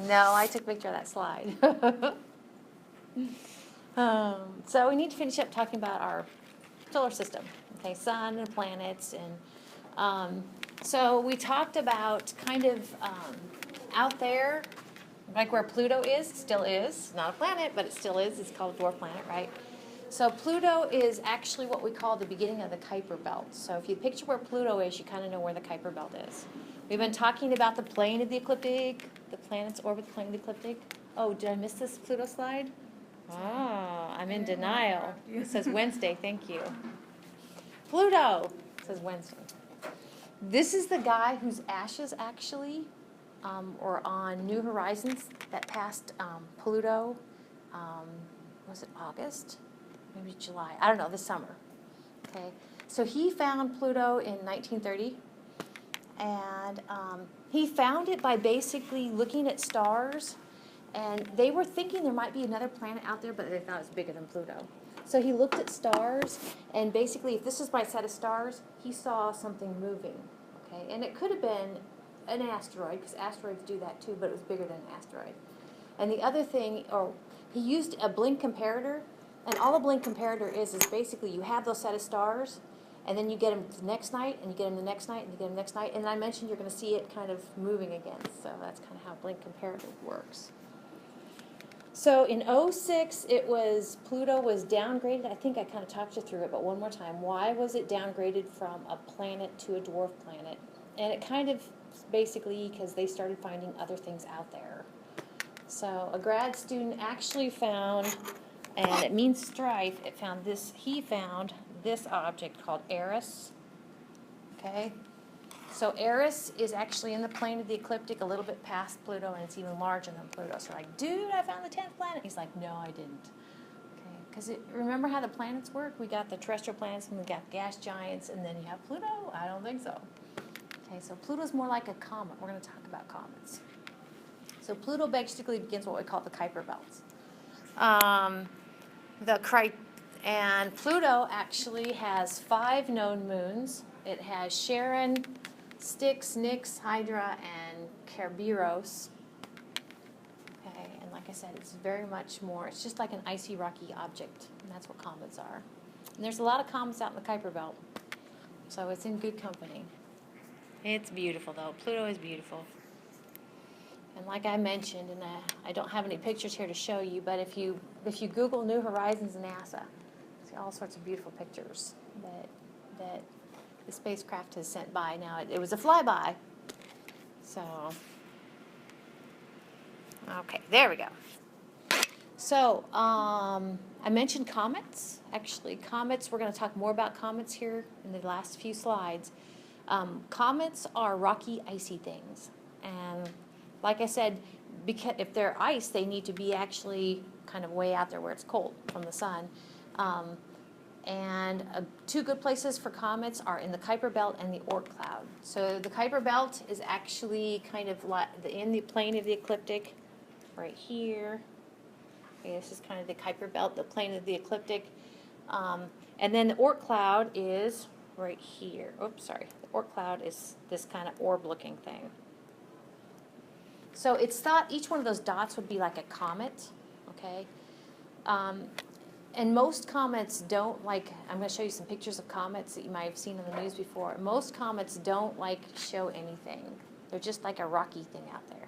No, I took a picture of that slide. So we need to finish up talking about our solar system, okay, sun and planets. And so we talked about kind of out there, like where Pluto is, still is, not a planet, but it still is. It's called a dwarf planet, right? So Pluto is actually what we call the beginning of the Kuiper Belt. So if you picture where Pluto is, you kind of know where the Kuiper Belt is. We've been talking about the plane of the ecliptic, the planets orbit the plane of the ecliptic. Oh, did I miss this Pluto slide? Oh, I'm in denial. It says Wednesday, thank you. Pluto, it says Wednesday. This is the guy whose ashes actually or on New Horizons that passed Pluto, was it August? Maybe July, I don't know, this summer. Okay, so he found Pluto in 1930, and he found it by basically looking at stars, and they were thinking there might be another planet out there, but they thought it was bigger than Pluto. So he looked at stars, and basically, if this is my set of stars, he saw something moving, okay? And it could have been an asteroid, because asteroids do that too, but it was bigger than an asteroid. And the other thing, or he used a blink comparator, and all a blink comparator is basically you have those set of stars, and then you get them the next night, and you get them the next night, and you get them the next night, and I mentioned you're going to see it kind of moving again, so that's kind of how blink comparator works. So in 2006, Pluto was downgraded. I think I kind of talked you through it, but one more time. Why was it downgraded from a planet to a dwarf planet? And it kind of basically because they started finding other things out there. So a grad student actually found, and it means strife, he found this object called Eris. Okay? So Eris is actually in the plane of the ecliptic a little bit past Pluto, and it's even larger than Pluto. So like, dude, I found the 10th planet. He's like, no, I didn't. Okay, because remember how the planets work? We got the terrestrial planets, and we got gas giants, and then you have Pluto? I don't think so. Okay, so Pluto's more like a comet. We're going to talk about comets. So Pluto basically begins what we call the Kuiper Belts. And Pluto actually has 5 known moons. It has Charon, Styx, Nix, Hydra, and Kerberos. Okay, and like I said, it's very much more, it's just like an icy, rocky object, and that's what comets are. And there's a lot of comets out in the Kuiper Belt, so it's in good company. It's beautiful, though. Pluto is beautiful. And like I mentioned, and I don't have any pictures here to show you, but if you Google New Horizons NASA, see all sorts of beautiful pictures that the spacecraft has sent by. Now, it was a flyby. So, okay, there we go. So, I mentioned comets. Actually, comets, we're going to talk more about comets here in the last few slides. Comets are rocky, icy things. And like I said, because if they're ice, they need to be actually kind of way out there where it's cold from the sun. And 2 good places for comets are in the Kuiper Belt and the Oort cloud. So the Kuiper Belt is actually kind of in the plane of the ecliptic, right here. Okay, this is kind of the Kuiper Belt, the plane of the ecliptic. And then the Oort cloud is right here. Oops, sorry. The Oort cloud is this kind of orb-looking thing. So it's thought each one of those dots would be like a comet, okay? And most comets don't I'm going to show you some pictures of comets that you might have seen on the news before. Most comets don't show anything. They're just like a rocky thing out there.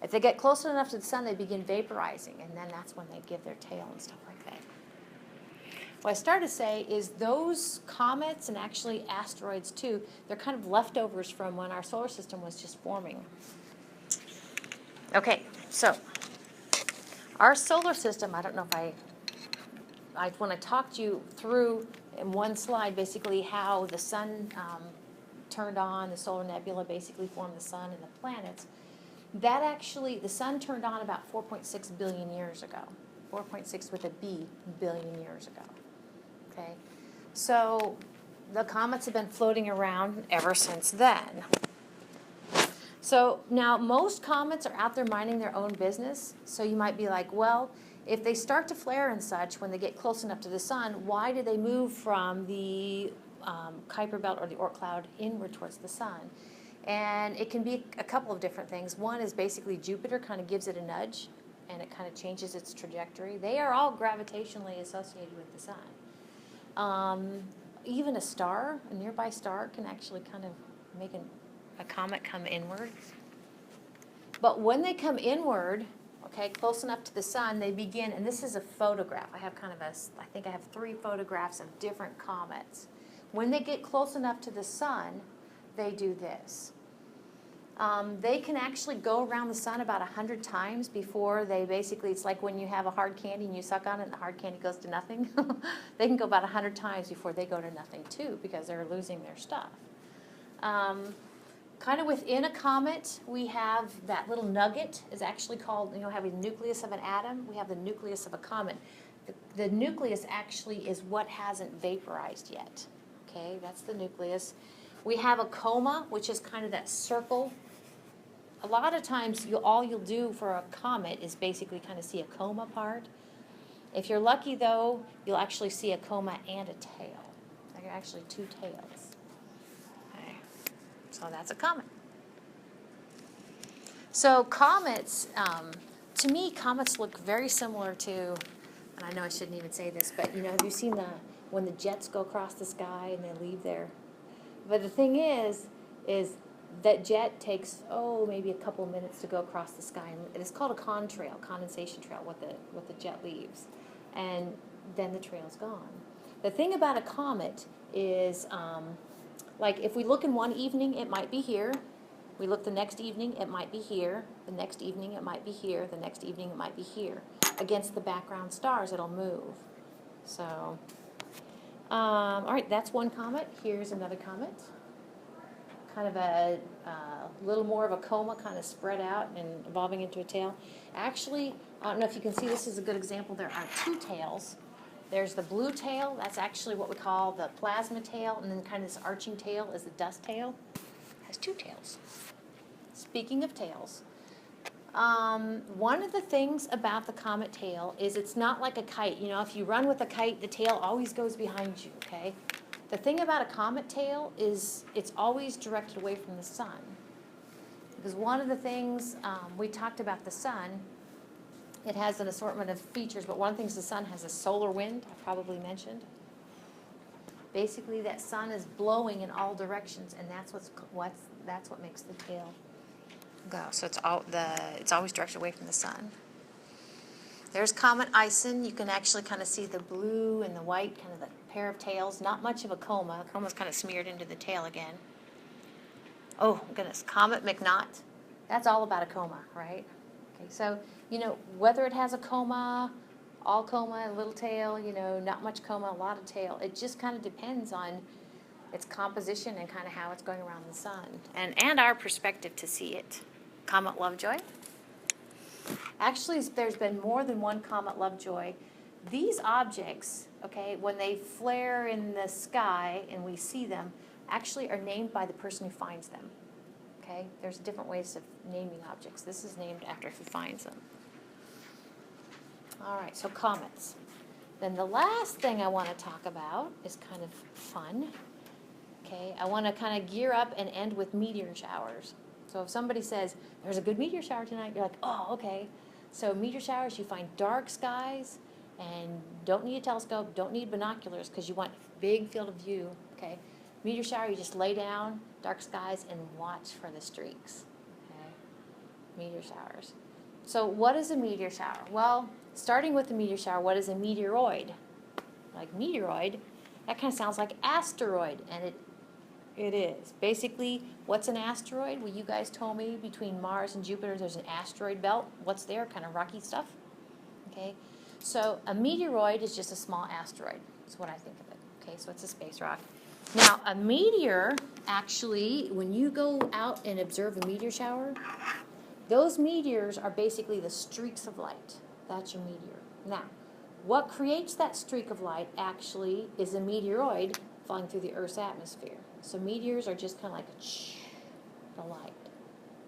If they get close enough to the sun, they begin vaporizing, and then that's when they give their tail and stuff like that. What I started to say is those comets, and actually asteroids too, they're kind of leftovers from when our solar system was just forming. Okay, so our solar system, I don't know if when I talked you through in one slide basically how the sun turned on, the solar nebula basically formed the sun and the planets, that actually, the sun turned on about 4.6 billion years ago. 4.6 with a B, billion years ago. Okay, so the comets have been floating around ever since then. So now most comets are out there minding their own business. So you might be like, well, if they start to flare and such when they get close enough to the sun, why do they move from the Kuiper Belt or the Oort cloud inward towards the sun? And it can be a couple of different things. One is basically Jupiter kind of gives it a nudge, and it kind of changes its trajectory. They are all gravitationally associated with the sun. Even a star, a nearby star, can actually kind of make a comet come inward. But when they come inward, okay, close enough to the sun, they begin, and this is a photograph. I have kind of I think I have 3 photographs of different comets. When they get close enough to the sun, they do this. They can actually go around the sun about 100 times before they basically, it's like when you have a hard candy and you suck on it and the hard candy goes to nothing. They can go about 100 times before they go to nothing too, because they're losing their stuff. Kind of within a comet, we have that little nugget is actually called, have a nucleus of an atom. We have the nucleus of a comet. The nucleus actually is what hasn't vaporized yet. Okay, that's the nucleus. We have a coma, which is kind of that circle. A lot of times, all you'll do for a comet is basically kind of see a coma part. If you're lucky, though, you'll actually see a coma and a tail. There are actually 2 tails. Okay. So that's a comet. So comets, to me, comets look very similar to, and I know I shouldn't even say this, but have you seen when the jets go across the sky and they leave there? But the thing is that jet takes, maybe a couple of minutes to go across the sky. And it's called a contrail, condensation trail, what the jet leaves. And then the trail's gone. The thing about a comet is, like if we look in one evening, it might be here. We look the next evening, it might be here. The next evening, it might be here. The next evening, it might be here. Against the background stars, it'll move. So... all right, that's one comet. Here's another comet. Kind of a little more of a coma, kind of spread out and evolving into a tail. Actually, I don't know if you can see, this is a good example. There are 2 tails. There's the blue tail. That's actually what we call the plasma tail. And then kind of this arching tail is the dust tail. It has 2 tails. Speaking of tails, one of the things about the comet tail is it's not like a kite. If you run with a kite, the tail always goes behind you, okay? The thing about a comet tail is it's always directed away from the sun. Because one of the things, we talked about the sun, it has an assortment of features, but one of the things the sun has is solar wind, I probably mentioned. Basically, that sun is blowing in all directions, and that's what makes the tail go. So it's always directed away from the sun. There's Comet Ison. You can actually kind of see the blue and the white, kind of the pair of tails. Not much of a coma. The coma's kind of smeared into the tail again. Oh, goodness. Comet McNaught. That's all about a coma, right? Okay, so, whether it has a coma, all coma, a little tail, not much coma, a lot of tail, it just kind of depends on its composition and kind of how it's going around the sun. And our perspective to see it. Comet Lovejoy. Actually, there's been more than one Comet Lovejoy. These objects, okay, when they flare in the sky and we see them, actually are named by the person who finds them. Okay? There's different ways of naming objects. This is named after who finds them. All right, so comets. Then the last thing I want to talk about is kind of fun. Okay, I want to kind of gear up and end with meteor showers. So if somebody says, there's a good meteor shower tonight, you're like, oh, okay. So meteor showers, you find dark skies and don't need a telescope, don't need binoculars because you want big field of view, okay? Meteor shower, you just lay down, dark skies, and watch for the streaks, okay? Meteor showers. So what is a meteor shower? Well, starting with the meteor shower, what is a meteoroid? Like meteoroid, that kind of sounds like asteroid, and it is. Basically, what's an asteroid? Well, you guys told me between Mars and Jupiter there's an asteroid belt. What's there? Kind of rocky stuff. Okay? So a meteoroid is just a small asteroid. That's what I think of it. Okay, so it's a space rock. Now, a meteor, actually, when you go out and observe a meteor shower, those meteors are basically the streaks of light. That's your meteor. Now, what creates that streak of light actually is a meteoroid falling through the Earth's atmosphere. So meteors are just kind of like the light.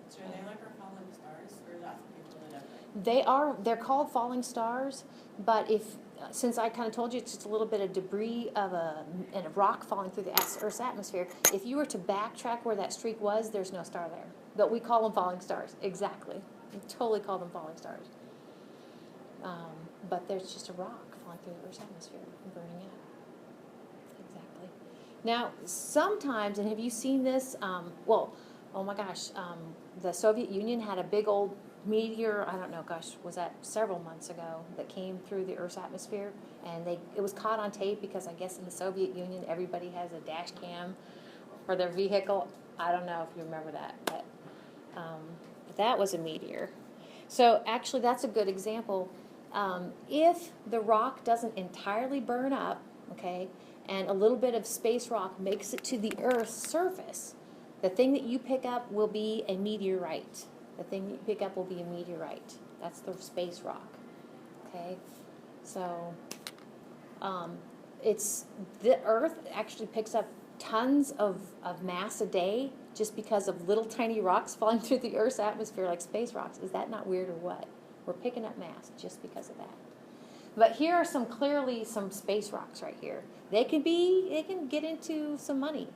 So are they like our falling stars, or that's what people that have? They're called falling stars, but if since I kind of told you it's just a little bit of debris and a rock falling through the Earth's atmosphere, if you were to backtrack where that streak was, there's no star there. But we call them falling stars. Exactly. We totally call them falling stars. But there's just a rock falling through the Earth's atmosphere and burning out. Exactly. Now, sometimes, and have you seen this? Oh my gosh, the Soviet Union had a big old meteor, I don't know, gosh, was that several months ago, that came through the Earth's atmosphere, and it was caught on tape because I guess in the Soviet Union everybody has a dash cam for their vehicle. I don't know if you remember that, but that was a meteor. So actually that's a good example. If the rock doesn't entirely burn up, okay, and a little bit of space rock makes it to the Earth's surface, the thing that you pick up will be a meteorite. The thing you pick up will be a meteorite. That's the space rock. Okay? So, the Earth actually picks up tons of mass a day just because of little tiny rocks falling through the Earth's atmosphere like space rocks. Is that not weird or what? We're picking up mass just because of that. But here are clearly some space rocks right here. They can get into some money.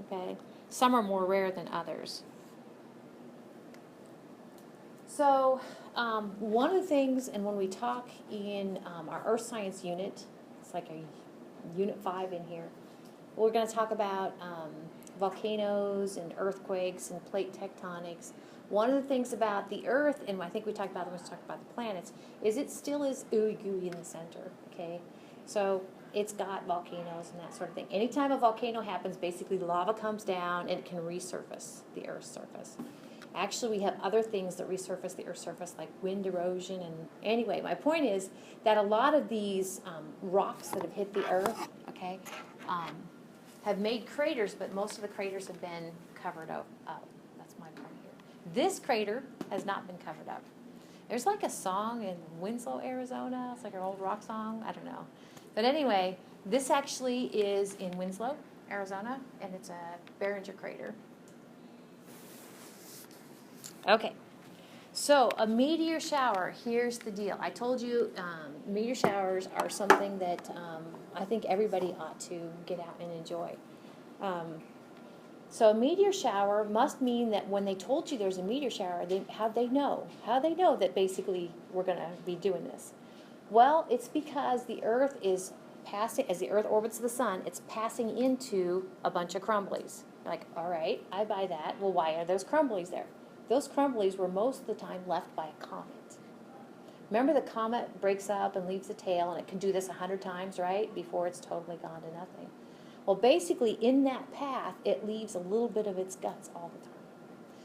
Okay? Some are more rare than others. So one of the things, and when we talk in our Earth Science unit, it's like a Unit 5 in here, we're going to talk about volcanoes and earthquakes and plate tectonics. One of the things about the Earth, and I think we talked about it when we talked about the planets, is it still is ooey gooey in the center, okay? So it's got volcanoes and that sort of thing. Anytime a volcano happens, basically lava comes down and it can resurface the Earth's surface. Actually, we have other things that resurface the Earth's surface, like wind erosion. And anyway, my point is that a lot of these rocks that have hit the Earth, okay, have made craters, but most of the craters have been covered up. That's my point here. This crater has not been covered up. There's like a song in Winslow, Arizona. It's like an old rock song. I don't know. But anyway, this actually is in Winslow, Arizona, and it's a Barringer crater. Okay, so a meteor shower, here's the deal. I told you meteor showers are something that I think everybody ought to get out and enjoy. So a meteor shower must mean that when they told you there's a meteor shower, how'd they know? How'd they know that basically we're going to be doing this? Well, it's because the Earth is passing, as the Earth orbits the sun, it's passing into a bunch of crumblies. You're like, all right, I buy that. Well, why are those crumblies there? Those crumblies were most of the time left by a comet. Remember, the comet breaks up and leaves a tail, and it can do this 100 times, right, before it's totally gone to nothing. Well, basically, in that path, it leaves a little bit of its guts all the time.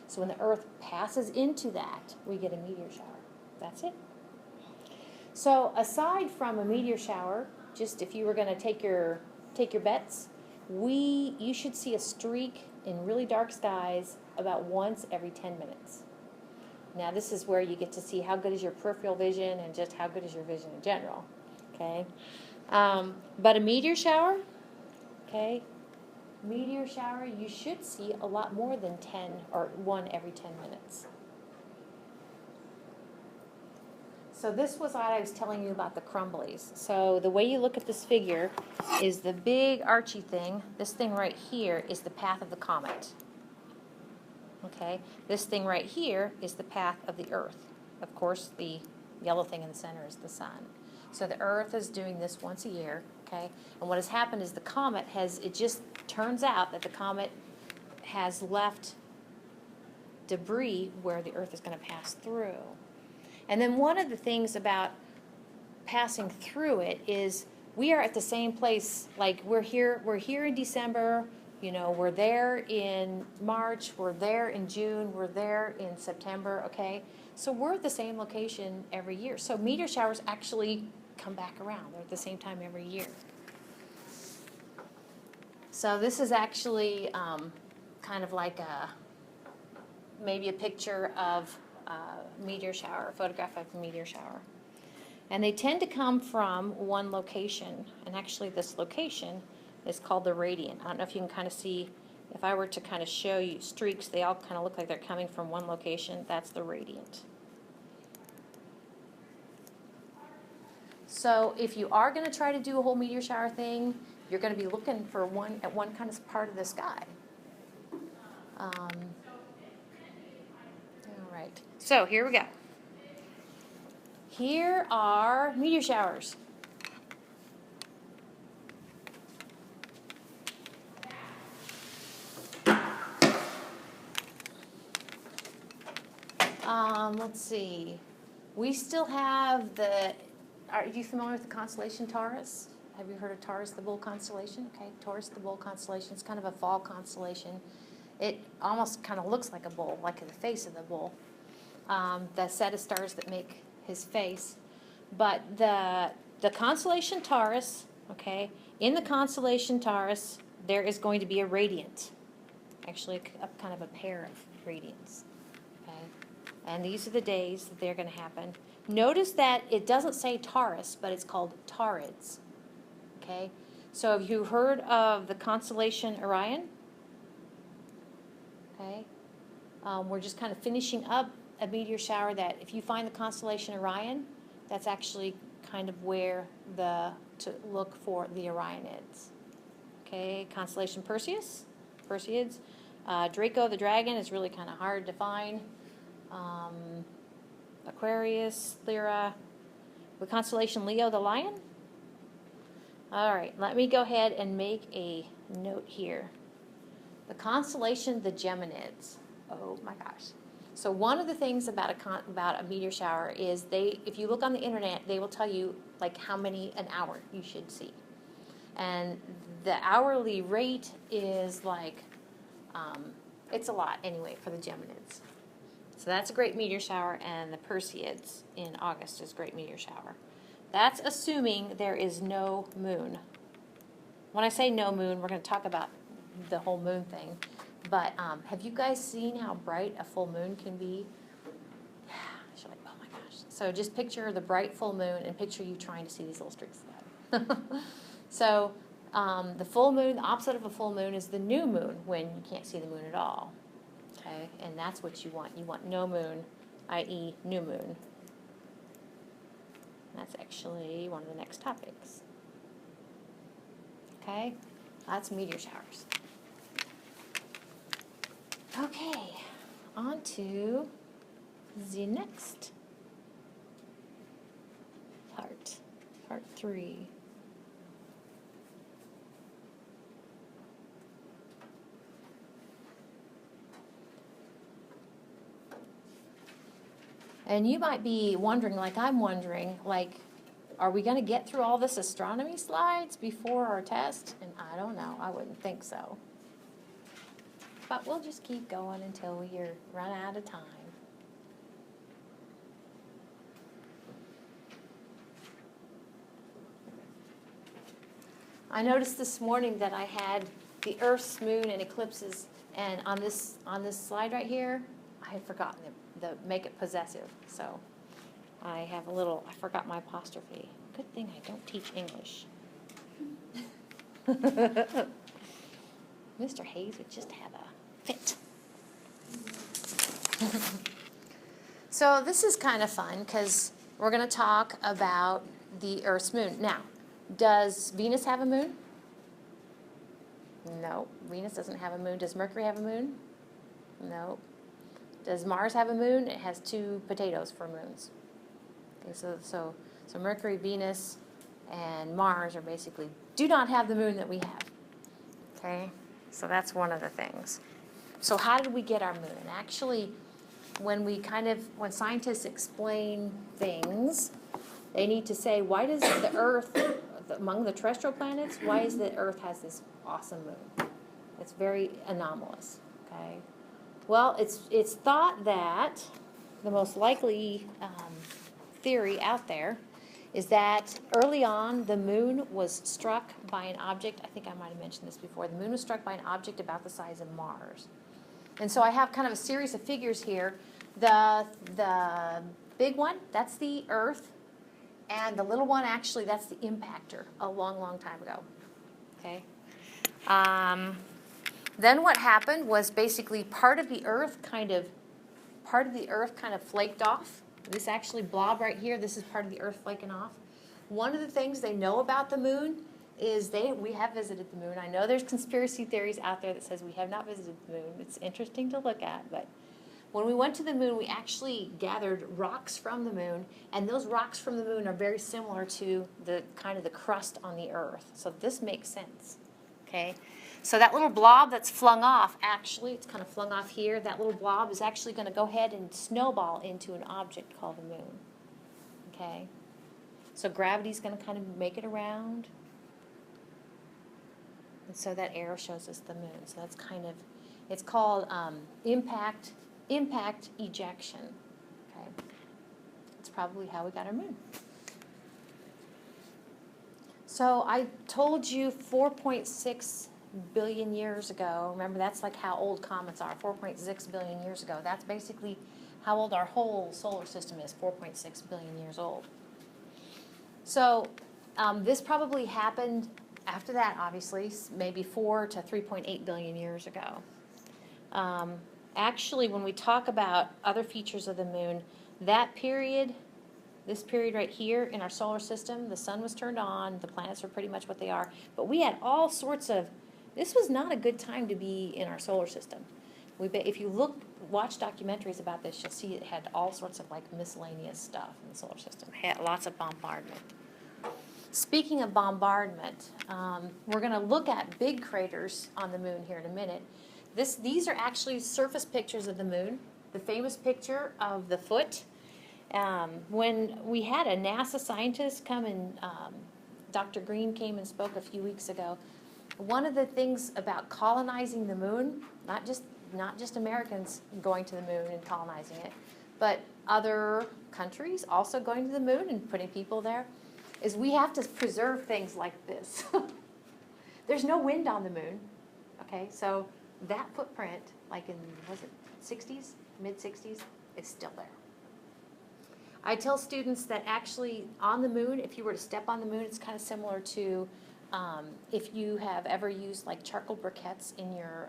So when the Earth passes into that, we get a meteor shower. That's it. So aside from a meteor shower, just if you were going to take your bets, you should see a streak in really dark skies about once every 10 minutes. Now this is where you get to see how good is your peripheral vision and just how good is your vision in general. Okay, but a meteor shower, okay, meteor shower you should see a lot more than 10 or one every 10 minutes. So this was what I was telling you about the crumblies. So the way you look at this figure is the big archy thing. This thing right here is the path of the comet. Okay, this thing right here is the path of the Earth. Of course, the yellow thing in the center is the sun. So the Earth is doing this once a year, okay? And what has happened is the comet it just turns out that the comet has left debris where the Earth is going to pass through. And then one of the things about passing through it is we are at the same place, like we're here in December, you know, we're there in March, we're there in June, we're there in September, okay? So we're at the same location every year. So meteor showers actually come back around. They're at the same time every year. So this is actually kind of like maybe a picture of a meteor shower, a photograph of a meteor shower. And they tend to come from one location. And actually this location is called the radiant. I don't know if you can kind of see, if I were to kind of show you streaks, they all kind of look like they're coming from one location. That's the radiant. So if you are going to try to do a whole meteor shower thing, you're going to be looking for one kind of part of the sky. All right. So here we go. Here are meteor showers. Let's see. We still have are you familiar with the constellation Taurus? Have you heard of Taurus, the bull constellation? Okay, Taurus, the bull constellation. It's kind of a fall constellation. It almost kind of looks like a bull, like the face of the bull. The set of stars that make his face. But the constellation Taurus, okay, in the constellation Taurus, there is going to be a radiant. Actually, kind of a pair of radiants. Okay, and these are the days that they're going to happen. Notice that it doesn't say Taurus, but it's called Taurids. Okay, so have you heard of the constellation Orion? Okay, we're just kind of finishing up a meteor shower that if you find the constellation Orion, that's actually kind of where to look for the Orionids. Okay, constellation Perseids. Draco the dragon is really kind of hard to find. Aquarius, Lyra. The constellation Leo the lion. All right, let me go ahead and make a note here. The constellation the Geminids. Oh my gosh. So one of the things about a meteor shower is if you look on the internet, they will tell you like how many an hour you should see. And the hourly rate is like, it's a lot anyway for the Geminids. So that's a great meteor shower, and the Perseids in August is a great meteor shower. That's assuming there is no moon. When I say no moon, we're going to talk about the whole moon thing. But have you guys seen how bright a full moon can be? Oh my gosh. So just picture the bright full moon and picture you trying to see these little streaks of light. So the full moon, the opposite of a full moon is the new moon, when you can't see the moon at all. Okay, and that's what you want. You want no moon, i.e. new moon. That's actually one of the next topics. Okay, that's meteor showers. Okay, on to the next part 3. And you might be wondering, like I'm wondering, like, are we going to get through all this astronomy slides before our test? And I don't know. I wouldn't think so. But we'll just keep going until we run out of time. I noticed this morning that I had the Earth's moon and eclipses, and on this slide right here, I had forgotten the make it possessive. So I forgot my apostrophe. Good thing I don't teach English. Mr. Hayes would just have a fit. So this is kind of fun because we're going to talk about the Earth's moon. Now, does Venus have a moon? No, Venus doesn't have a moon. Does Mercury have a moon? No. Does Mars have a moon? It has 2 potatoes for moons. Okay, so Mercury, Venus, and Mars are basically do not have the moon that we have. Okay, so that's one of the things. So how did we get our moon? Actually, when scientists explain things, they need to say, why does the Earth, among the terrestrial planets, why is the Earth has this awesome moon? It's very anomalous. Okay. Well, it's thought that the most likely theory out there is that early on the moon was struck by an object. I think I might have mentioned this before. The moon was struck by an object about the size of Mars. And so I have kind of a series of figures here. The big one, that's the Earth. And the little one, actually, that's the impactor a long, long time ago. Okay. Then what happened was basically part of the Earth kind of flaked off. This actually blob right here, this is part of the Earth flaking off. One of the things they know about the moon is we have visited the moon. I know there's conspiracy theories out there that says we have not visited the moon. It's interesting to look at, but when we went to the moon, we actually gathered rocks from the moon, and those rocks from the moon are very similar to the kind of the crust on the Earth. So this makes sense, okay? So that little blob that's flung off, actually, it's kind of flung off here. That little blob is actually going to go ahead and snowball into an object called the moon, okay? So gravity's going to kind of make it around. And so that arrow shows us the moon. So that's kind of, it's called impact ejection, okay? It's probably how we got our moon. So I told you 4.6 billion years ago. Remember, that's like how old comets are, 4.6 billion years ago. That's basically how old our whole solar system is, 4.6 billion years old. So this probably happened after that, obviously, maybe 4 to 3.8 billion years ago. Actually, when we talk about other features of the moon, that period, this period right here in our solar system, the sun was turned on, the planets are pretty much what they are, but we had all sorts of, this was not a good time to be in our solar system. If you watch documentaries about this, you'll see it had all sorts of like miscellaneous stuff in the solar system. It had lots of bombardment. Speaking of bombardment, we're going to look at big craters on the moon here in a minute. These are actually surface pictures of the moon. The famous picture of the foot. When we had a NASA scientist come and Dr. Green came and spoke a few weeks ago, one of the things about colonizing the moon, not just Americans going to the moon and colonizing it, but other countries also going to the moon and putting people there, is we have to preserve things like this. There's no wind on the moon, okay? So that footprint, like in, was it 60s, mid-60s, it's still there. I tell students that actually on the moon, if you were to step on the moon, it's kind of similar to if you have ever used like charcoal briquettes in your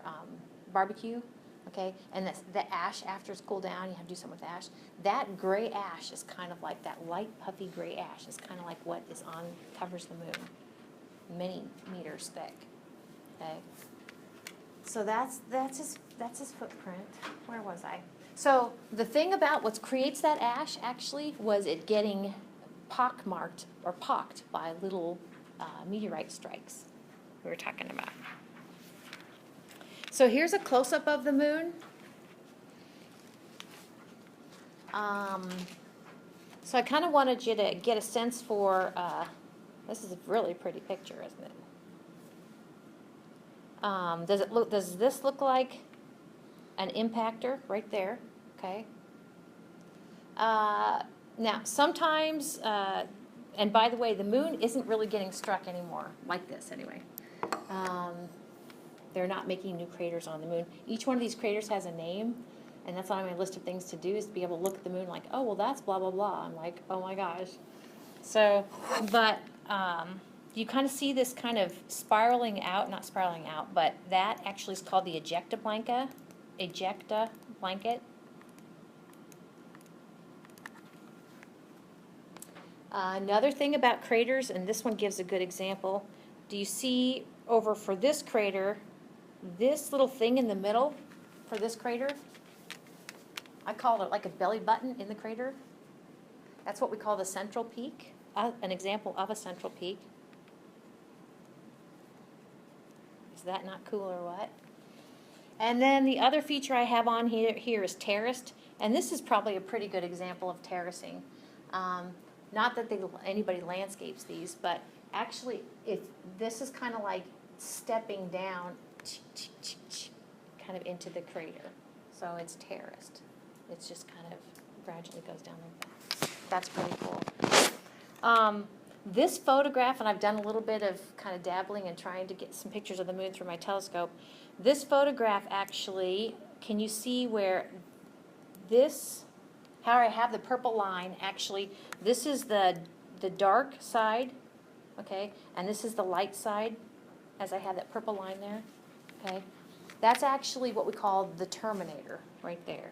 barbecue, okay, and the ash after it's cooled down, you have to do something with ash. That gray ash is kind of like that light puffy gray ash is kind of like what covers the moon, many meters thick, okay. So that's his footprint. Where was I? So the thing about what creates that ash actually was it getting pockmarked or pocked by little meteorite strikes we were talking about. So here's a close-up of the moon. So I kind of wanted you to get a sense for, this is a really pretty picture, isn't it? Does this look like an impactor right there? Okay. Now, sometimes, and by the way, the moon isn't really getting struck anymore, like this anyway. They're not making new craters on the moon. Each one of these craters has a name, and that's on my list of things to do is to be able to look at the moon like, oh, well, that's blah, blah, blah. I'm like, oh, my gosh. So, but you kind of see this kind of spiraling out, not spiraling out, but that actually is called the ejecta blanket. Another thing about craters, and this one gives a good example, do you see over for this crater, this little thing in the middle for this crater? I call it like a belly button in the crater. That's what we call the central peak, an example of a central peak. Is that not cool or what? And then the other feature I have on here is terraced, and this is probably a pretty good example of terracing. Not that anybody landscapes these, but actually this is kind of like stepping down kind of into the crater. So it's terraced. It's just kind of gradually goes down like that. That's pretty cool. This photograph, and I've done a little bit of kind of dabbling and trying to get some pictures of the moon through my telescope. This photograph actually, can you see where this, how I have the purple line, actually, this is the dark side, okay, and this is the light side, as I have that purple line there, okay. That's actually what we call the terminator, right there.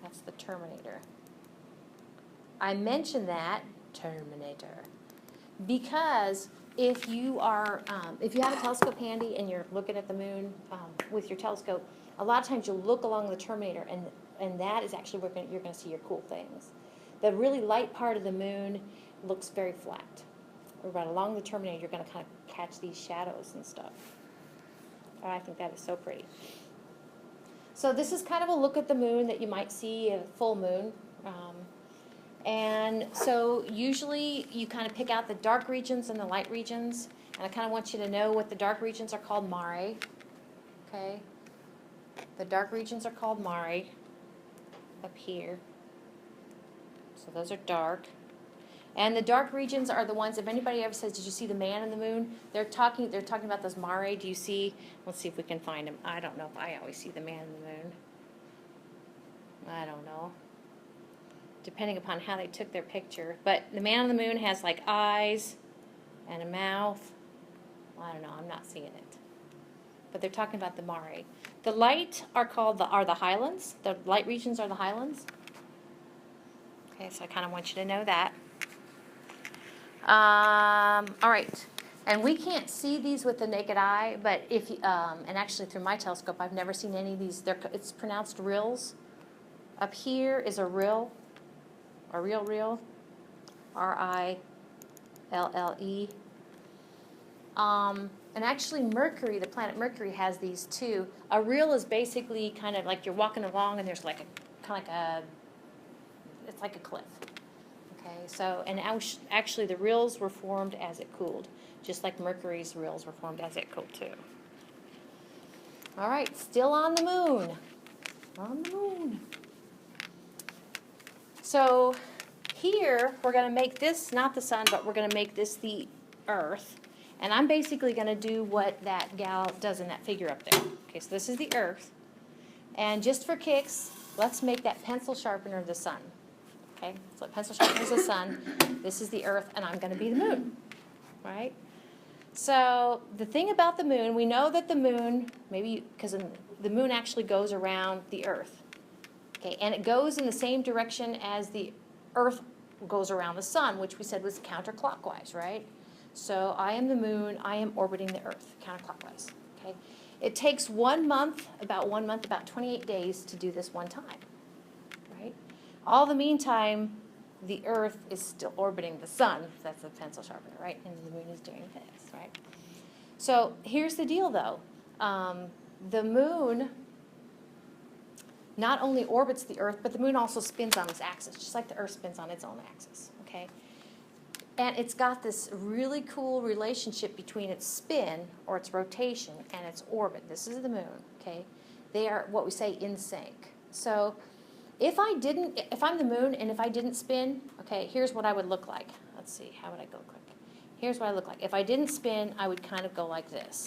That's the terminator. I mentioned that, terminator, because if you are, if you have a telescope handy and you're looking at the moon with your telescope, a lot of times you'll look along the terminator, and that is actually where you're going to see your cool things. The really light part of the moon looks very flat. Right along the terminator, you're going to kind of catch these shadows and stuff. Oh, I think that is so pretty. So this is kind of a look at the moon that you might see a full moon. And so usually you kind of pick out the dark regions and the light regions. And I kind of want you to know what the dark regions are called mare. Okay? The dark regions are called mare up here. So those are dark. And the dark regions are the ones, if anybody ever says, did you see the man in the moon? They're talking about those mare. Do you see? Let's see if we can find them. I don't know if I always see the man in the moon. I don't know. Depending upon how they took their picture. But the man on the moon has like eyes and a mouth. I don't know, I'm not seeing it. But they're talking about the mare. The light are the highlands. The light regions are the highlands. Okay, so I kind of want you to know that. All right. And we can't see these with the naked eye, but if and actually through my telescope, I've never seen any of these. It's pronounced rills. Up here is a rill. A real, R-I-L-L-E. And actually Mercury, the planet Mercury, has these too. A rill is basically kind of like you're walking along and there's like it's like a cliff. Okay, so, and actually the rills were formed as it cooled, just like Mercury's rills were formed as it cooled too. All right, still on the moon. On the moon. So here, we're going to make this not the sun, but we're going to make this the earth. And I'm basically going to do what that gal does in that figure up there. Okay, so this is the earth. And just for kicks, let's make that pencil sharpener the sun. Okay, so pencil sharpener is the sun. This is the earth, and I'm going to be the moon. Right? So the thing about the moon, we know that the moon, maybe because the moon actually goes around the earth. Okay, and it goes in the same direction as the Earth goes around the sun, which we said was counterclockwise, right? So I am the moon, I am orbiting the Earth, counterclockwise. Okay, it takes 1 month, about 28 days to do this one time, right? All the meantime, the Earth is still orbiting the sun. That's the pencil sharpener, right? And the moon is doing this, right? So here's the deal, though. The moon not only orbits the Earth, but the moon also spins on its axis, just like the Earth spins on its own axis, okay? And it's got this really cool relationship between its spin, or its rotation, and its orbit. This is the moon, okay? They are what we say in sync. So if I'm the moon and if I didn't spin, okay, here's what I would look like. Let's see, how would I go quick? Here's what I look like. If I didn't spin, I would kind of go like this,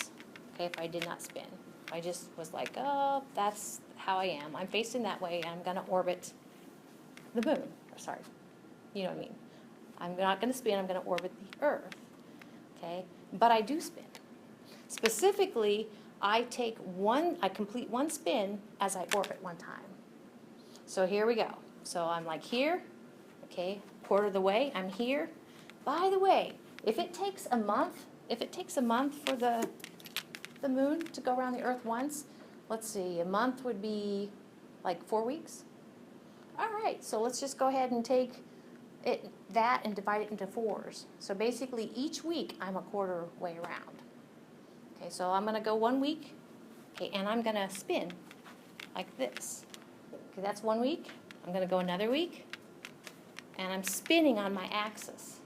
okay, if I did not spin. I just was like, oh, that's how I am. I'm facing that way, and I'm going to orbit the moon. Or sorry, you know what I mean. I'm not going to spin. I'm going to orbit the Earth. Okay, but I do spin. Specifically, I complete one spin as I orbit one time. So here we go. So I'm like here. Okay, quarter of the way. I'm here. By the way, if it takes a month for the moon to go around the Earth once, let's see, a month would be like 4 weeks. All right, so let's just go ahead and take that and divide it into 4s. So basically each week I'm a quarter way around. Okay, so I'm going to go 1 week, okay, and I'm going to spin like this. Okay, that's 1 week. I'm going to go another week, and I'm spinning on my axis.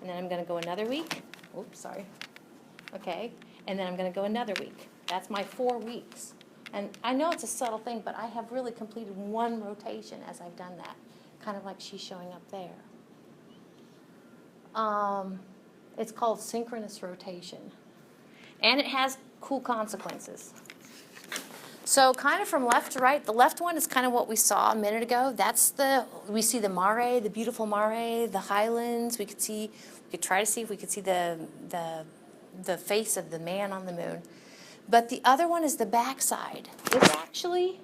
And then I'm going to go another week. Oops, sorry. Okay. And then I'm going to go another week. That's my 4 weeks. And I know it's a subtle thing, but I have really completed one rotation as I've done that, kind of like she's showing up there. It's called synchronous rotation. And it has cool consequences. So kind of from left to right, the left one is kind of what we saw a minute ago. We see the mare, the beautiful mare, the highlands. We could try to see if we could see the face of the man on the moon. But the other one is the backside. This actually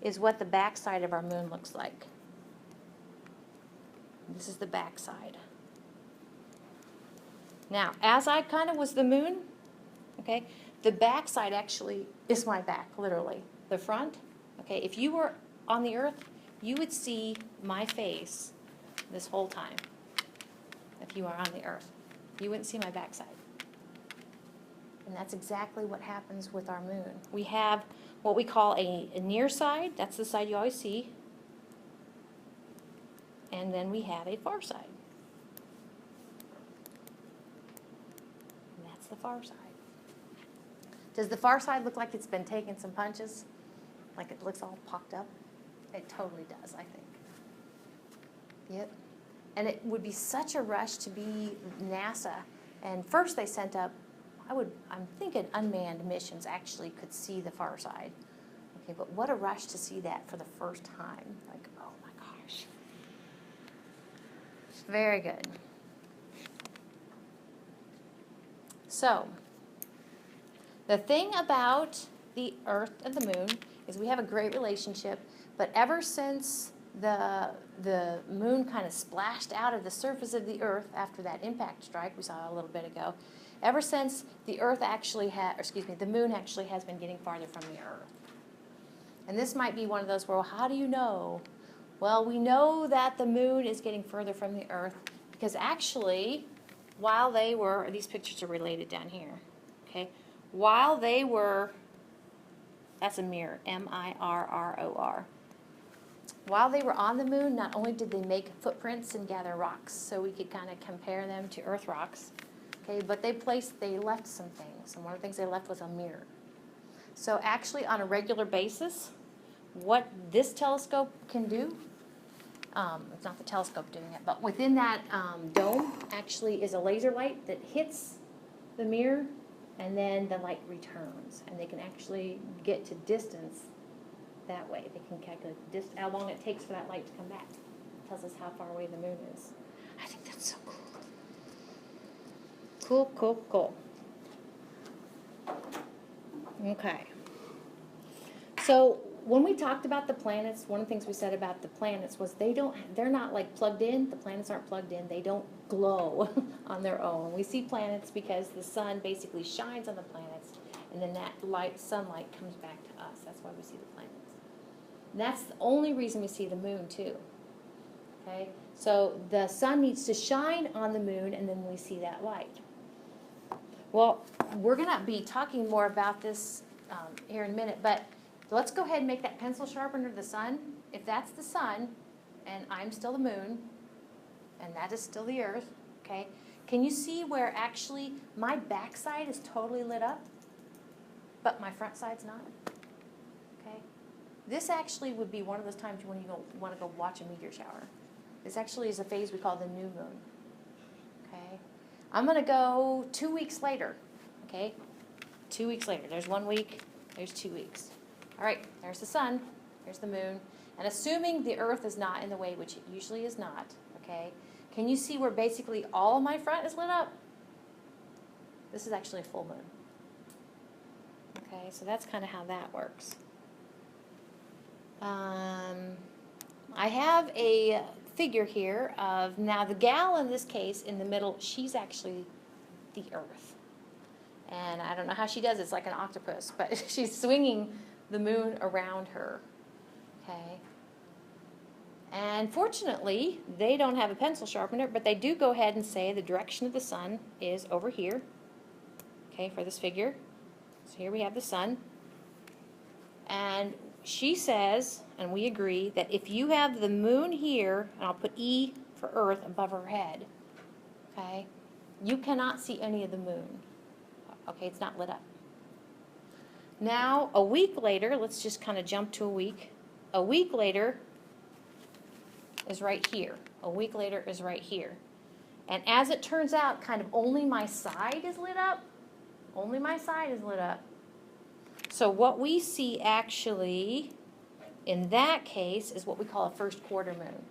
is what the backside of our moon looks like. This is the backside. Now, as I kind of was the moon, okay, the back side actually is my back, literally. The front, okay, if you were on the earth, you would see my face this whole time. If you are on the earth, you wouldn't see my backside. And that's exactly what happens with our moon. We have what we call a near side. That's the side you always see. And then we have a far side. And that's the far side. Does the far side look like it's been taking some punches? Like it looks all pocked up? It totally does, I think. Yep. And it would be such a rush to be NASA. And first they sent up, I'm thinking unmanned missions actually could see the far side. Okay, but what a rush to see that for the first time. Like, oh my gosh. Very good. So, the thing about the Earth and the Moon is we have a great relationship, but ever since the moon kind of splashed out of the surface of the Earth after that impact strike we saw a little bit ago, ever since the Earth actually the moon actually has been getting farther from the Earth. And this might be one of those where, well, how do you know? Well, we know that the moon is getting further from the Earth because actually, while they were, these pictures are related down here, okay? While they were, that's a mirror, M-I-R-R-O-R. While they were on the moon, not only did they make footprints and gather rocks so we could kind of compare them to Earth rocks, okay, but they left some things, and one of the things they left was a mirror. So actually, on a regular basis, what this telescope can do, it's not the telescope doing it, but within that dome actually is a laser light that hits the mirror, and then the light returns, and they can actually get to distance that way. They can calculate how long it takes for that light to come back. It tells us how far away the moon is. I think that's so cool. Cool, cool, cool. Okay. So when we talked about the planets, one of the things we said about the planets was they're not like plugged in. The planets aren't plugged in. They don't glow on their own. We see planets because the sun basically shines on the planets, and then that sunlight comes back to us. That's why we see the planets. And that's the only reason we see the moon too. Okay? So the sun needs to shine on the moon, and then we see that light. Well, we're going to be talking more about this here in a minute, but let's go ahead and make that pencil sharpener the sun. If that's the sun, and I'm still the moon, and that is still the Earth, okay? Can you see where actually my backside is totally lit up, but my front side's not? Okay? This actually would be one of those times when you want to go watch a meteor shower. This actually is a phase we call the new moon. Okay? I'm going to go 2 weeks later. Okay? 2 weeks later. There's 1 week. There's 2 weeks. All right. There's the sun. There's the moon. And assuming the Earth is not in the way, which it usually is not, okay, can you see where basically all of my front is lit up? This is actually a full moon. Okay, so that's kind of how that works. I have a figure here of, now the gal in this case in the middle, she's actually the Earth. And I don't know how she does it. It's like an octopus, but she's swinging the moon around her. Okay. And fortunately, they don't have a pencil sharpener, but they do go ahead and say the direction of the sun is over here. Okay, for this figure. So here we have the sun. And she says, and we agree, that if you have the moon here, and I'll put E for Earth above her head, okay, you cannot see any of the moon. Okay, it's not lit up. Now, a week later, let's just kind of jump to a week. A week later is right here. A week later is right here. And as it turns out, kind of only my side is lit up. Only my side is lit up. So what we see actually in that case is what we call a first quarter moon.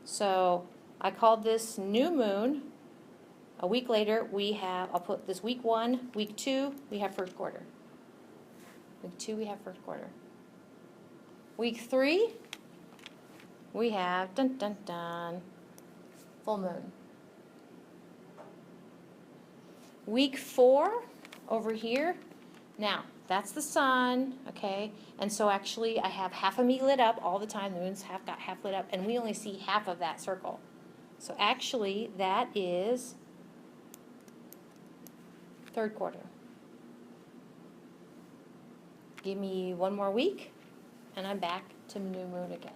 So I called this new moon. A week later we have, I'll put this week 1, week 2, we have first quarter. Week 2 we have first quarter. Week 3 we have, dun dun dun, full moon. Week 4 over here. Now, that's the sun, okay? And so actually I have half of me lit up all the time. The moon's got half lit up, and we only see half of that circle. So actually that is 3rd quarter. Give me 1 more week, and I'm back to new moon again.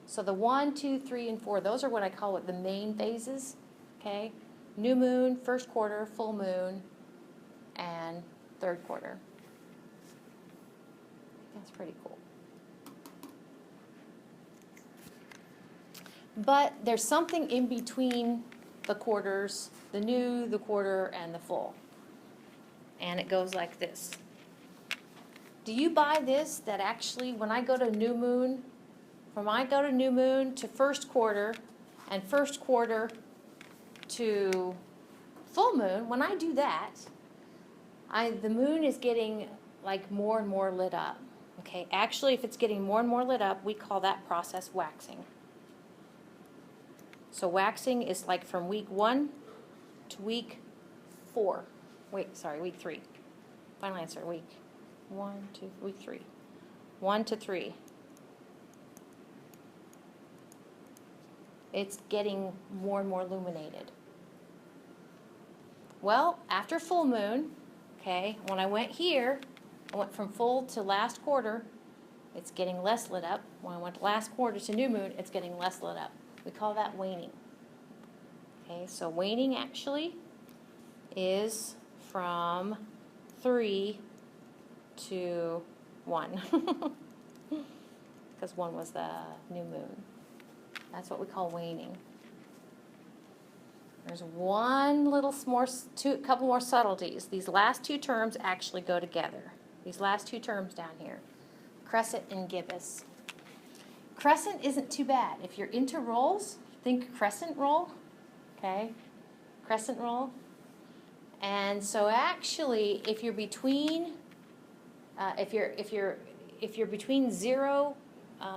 So the 1, 2, 3, and 4, those are what I call the main phases, okay? New moon, 1st quarter, full moon, and 3rd quarter. That's pretty cool. But there's something in between the quarters, the new, the quarter, and the full. And it goes like this. Do you buy this, that actually when I go to new moon, from I go to new moon to 1st quarter, and 1st quarter to full moon, when I do that, the moon is getting like more and more lit up. Okay, actually if it's getting more and more lit up, we call that process waxing. So waxing is like from week 1 to week 4. Week 3. Final answer, week 3. 1 to 3. It's getting more and more illuminated. Well, after full moon, okay, when I went here, I went from full to last quarter, it's getting less lit up. When I went to last quarter to new moon, it's getting less lit up. We call that waning. Okay, so waning actually is from 3 to 1. Because 1 was the new moon. That's what we call waning. There's couple more subtleties. These last 2 terms actually go together. These last 2 terms down here, crescent and gibbous. Crescent isn't too bad. If you're into rolls, think crescent roll, okay? Crescent roll. And so actually, if you're between, if you're between 0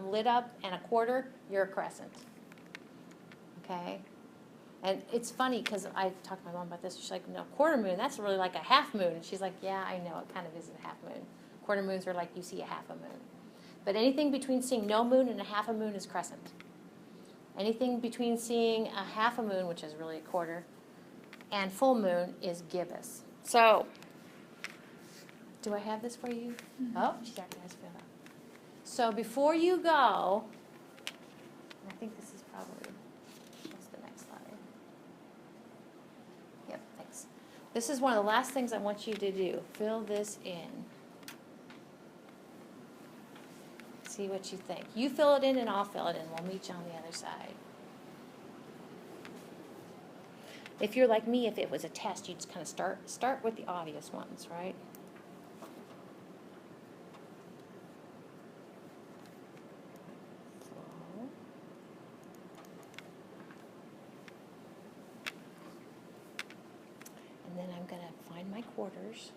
lit up and a quarter, you're a crescent, okay? And it's funny because I talked to my mom about this. She's like, no, quarter moon, that's really like a half moon. And she's like, yeah, I know, it kind of is a half moon. Quarter moons are like you see a half a moon. But anything between seeing no moon and a half a moon is crescent. Anything between seeing a half a moon, which is really a quarter, and full moon is gibbous. So, do I have this for you? Mm-hmm. Oh, she's already has filled up. So before you go, I think this is probably, what's the next slide? Yep, thanks. This is one of the last things I want you to do. Fill this in. See what you think. You fill it in and I'll fill it in. We'll meet you on the other side. If you're like me, if it was a test, you'd just kind of start with the obvious ones, right? And then I'm going to find my quarters.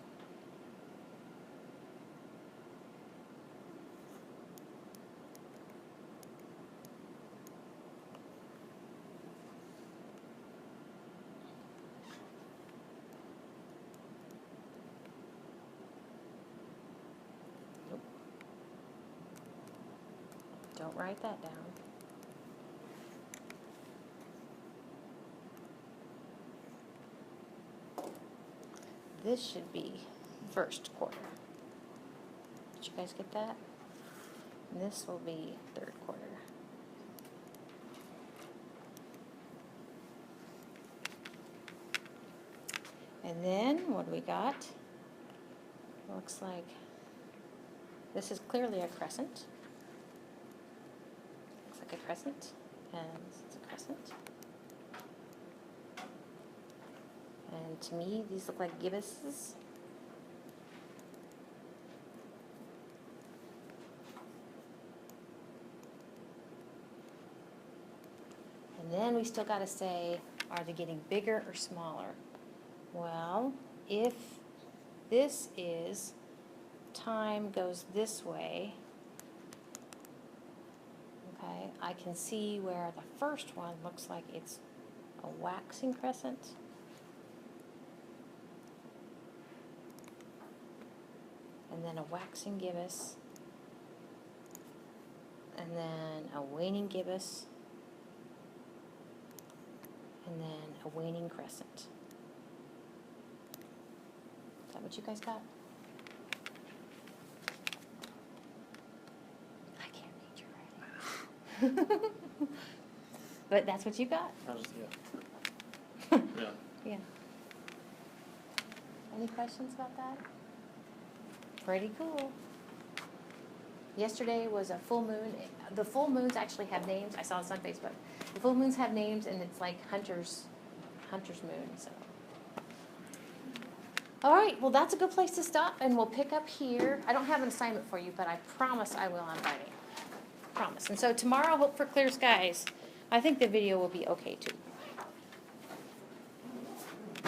Nope. Don't write that down. This should be 1st quarter. Did you guys get that? And this will be 3rd quarter. And then what do we got? Looks like this is clearly a crescent. Looks like a crescent, and this is a crescent. And to me, these look like gibbuses. And then we still got to say, are they getting bigger or smaller? Well, if this is time goes this way, okay, I can see where the first one looks like it's a waxing crescent. and then a waxing gibbous, and then a waning gibbous, and then a waning crescent. Is that what you guys got? I can't read your writing. But that's what you got? Yeah. Yeah. Any questions about that? Pretty cool. Yesterday was a full moon. The full moons actually have names. I saw this on Facebook. The full moons have names, and it's like Hunter's moon. So, all right. Well, that's a good place to stop, and we'll pick up here. I don't have an assignment for you, but I promise I will on Friday. Promise. And so tomorrow, hope for clear skies. I think the video will be okay too.